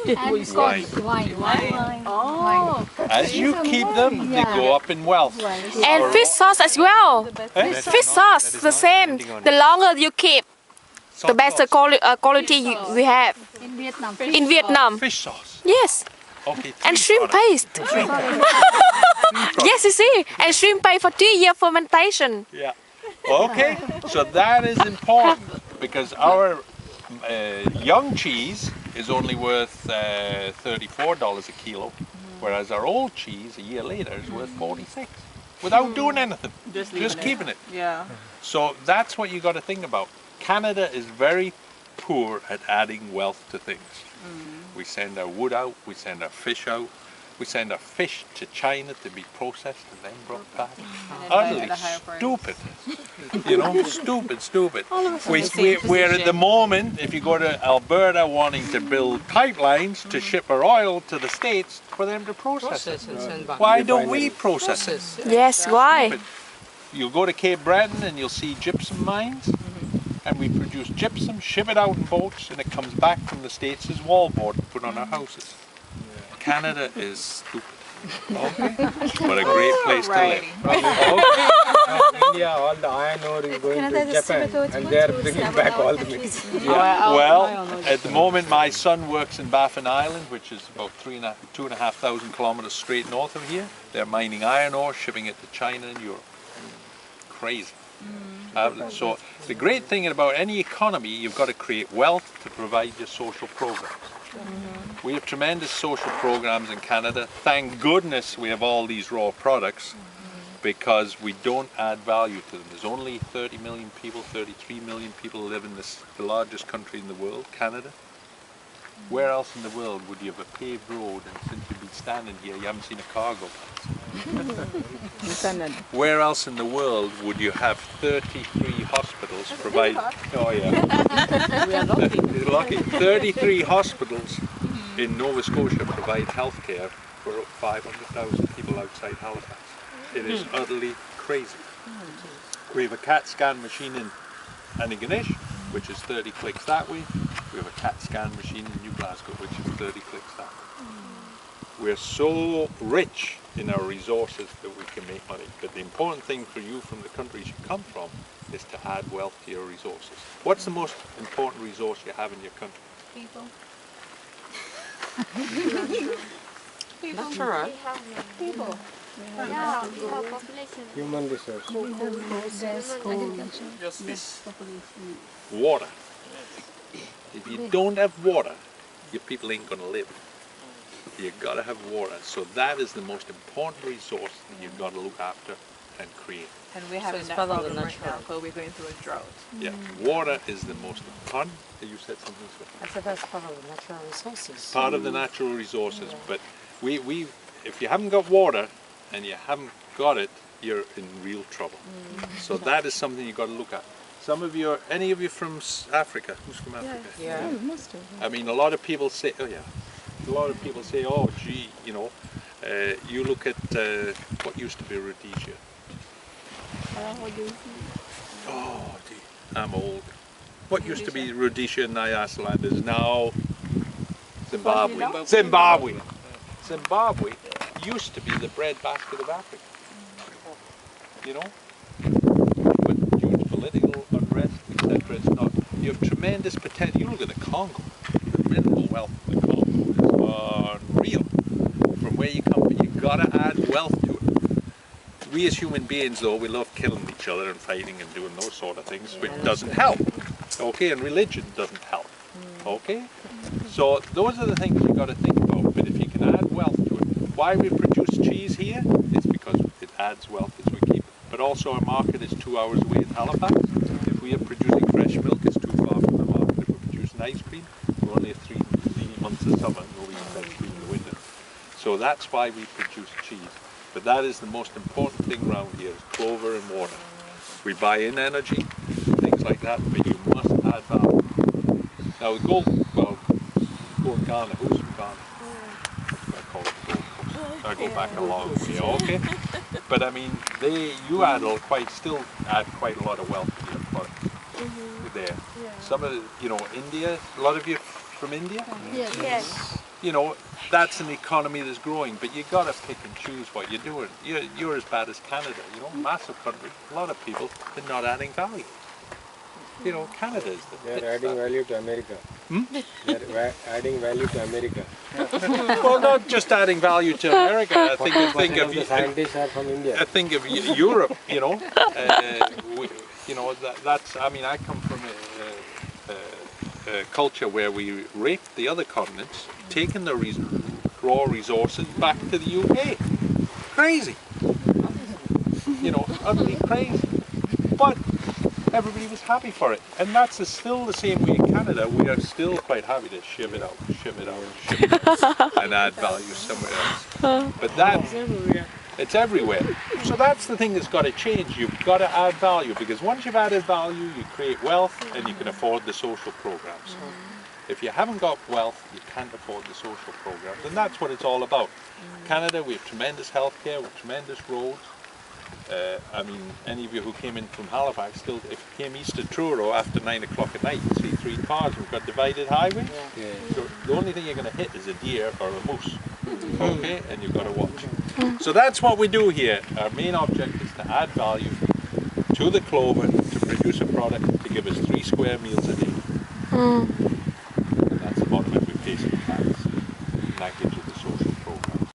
And wine. Oh. As you keep them, they go up in wealth. And fish sauce as well. Fish sauce, the same. The longer you keep, the better quality we have. In Vietnam. In Vietnam. Fish sauce. Yes. Okay. And shrimp paste. Yes, you see. And shrimp paste for 2-year fermentation. Yeah. Okay. So that is important because our young cheese is only worth $34 a kilo, whereas our old cheese a year later is worth 46 without doing anything, just keeping it. Yeah. So that's what you got to think about. Canada is very poor at adding wealth to things. We send our wood out, we send our fish out, we send our fish to China to be processed and then brought back. Utterly stupid. You know, stupid. We're at the moment, if you go to Alberta wanting to build pipelines to ship our oil to the States for them to process it. Why don't we process it? Yes, why? Stupid. You'll go to Cape Breton and you'll see gypsum mines, and we produce gypsum, ship it out in boats, and it comes back from the States as wallboard and put on our houses. Canada is stupid. Okay? But a great place to live. Okay? India, all the iron ore is going to Japan, and they are bringing back all the mix. Well, at the moment my son works in Baffin Island, which is about 2,500 kilometers straight north of here. They're mining iron ore, shipping it to China and Europe. Crazy. So the great thing about any economy, you've got to create wealth to provide your social programs. We have tremendous social programs in Canada. Thank goodness we have all these raw products because we don't add value to them. There's only 30 million people, 33 million people live in the largest country in the world, Canada. Where else in the world would you have a paved road and since you've been standing here you haven't seen a car go past? Where else in the world would you have 33 hospitals provide? Oh yeah. We are lucky. You're lucky. 33 hospitals in Nova Scotia provide health care for 500,000 people outside Halifax. It is utterly crazy. We have a CAT scan machine in Antigonish, which is 30 clicks that way. We have a CAT scan machine in New Glasgow, which is 30 clicks that way. We're so rich in our resources that we can make money. But the important thing for you from the countries you come from is to add wealth to your resources. What's the most important resource you have in your country? People. Natural. People. Yeah, we have population. Human resource. Just this. Water. If you don't have water, your people ain't going to live. You've got to have water. So that is the most important resource that you've got to look after and create. And we have that problem right now because we're going through a drought. Yeah, water is the most important. You said something. I said that's part of the natural resources. Part of the natural resources, but if you haven't got water and you haven't got it, you're in real trouble. So that is something you've got to look at. Some of you, any of you from Africa? Who's from Africa? Yeah. I mean, a lot of people say, oh yeah, a lot of people say, oh gee, you know, you look at what used to be Rhodesia. Oh gee, I'm old. What used to be Rhodesia and Nyasaland is now Zimbabwe. Zimbabwe used to be the breadbasket of Africa. You know? But due to political unrest, etc., it's not. You have tremendous potential. You look at the Congo. The mineral wealth of the Congo is unreal. From where you come, you've got to add wealth to it. We as human beings, though, we love killing each other and fighting and doing those sort of things, which doesn't help. Okay, and religion doesn't help. Okay? So those are the things you've got to think about. But if you can add wealth to it, why we produce cheese here, it's because it adds wealth as we keep it. But also our market is 2 hours away in Halifax. If we are producing fresh milk, it's too far from the market. If we're producing ice cream, we only have 3 months of summer, and we eat ice cream in the winter. So that's why we produce cheese. But that is the most important thing around here, is clover and water. We buy in energy, things like that, but you must add value. Now the gold Ghana, who's from Ghana? I call it the Gold Coast. I go back a long way, okay? But I mean, you still add quite a lot of wealth to your products there. Some of the, India, a lot of you from India? Yes. You know, that's an economy that's growing, but you got to pick and choose what you're doing. You're as bad as Canada, you know, massive country, a lot of people, they're not adding value. You know, Canada is They're adding value to America. They're adding value to America. Well, not just adding value to America. I think The scientists are from India. I think of Europe. You know, you know that's. I mean, I come from a culture where we raped the other continents, taking the raw resources back to the UK. Crazy. You know, utterly crazy. But everybody was happy for it, and that's still the same way in Canada. We are still quite happy to ship it out, and add value somewhere else. But it's everywhere. So that's the thing that's got to change. You've got to add value, because once you've added value, you create wealth, and you can afford the social programs. If you haven't got wealth, you can't afford the social programs, and that's what it's all about. Canada, we have tremendous healthcare, we have tremendous roads. I mean, any of you who came in from Halifax, still, if you came east of Truro after 9 o'clock at night, you see 3 cars. We've got divided highways. Yeah. So the only thing you're going to hit is a deer or a moose. Okay, and you've got to watch. So that's what we do here. Our main object is to add value to the clover, to produce a product to give us 3 square meals a day.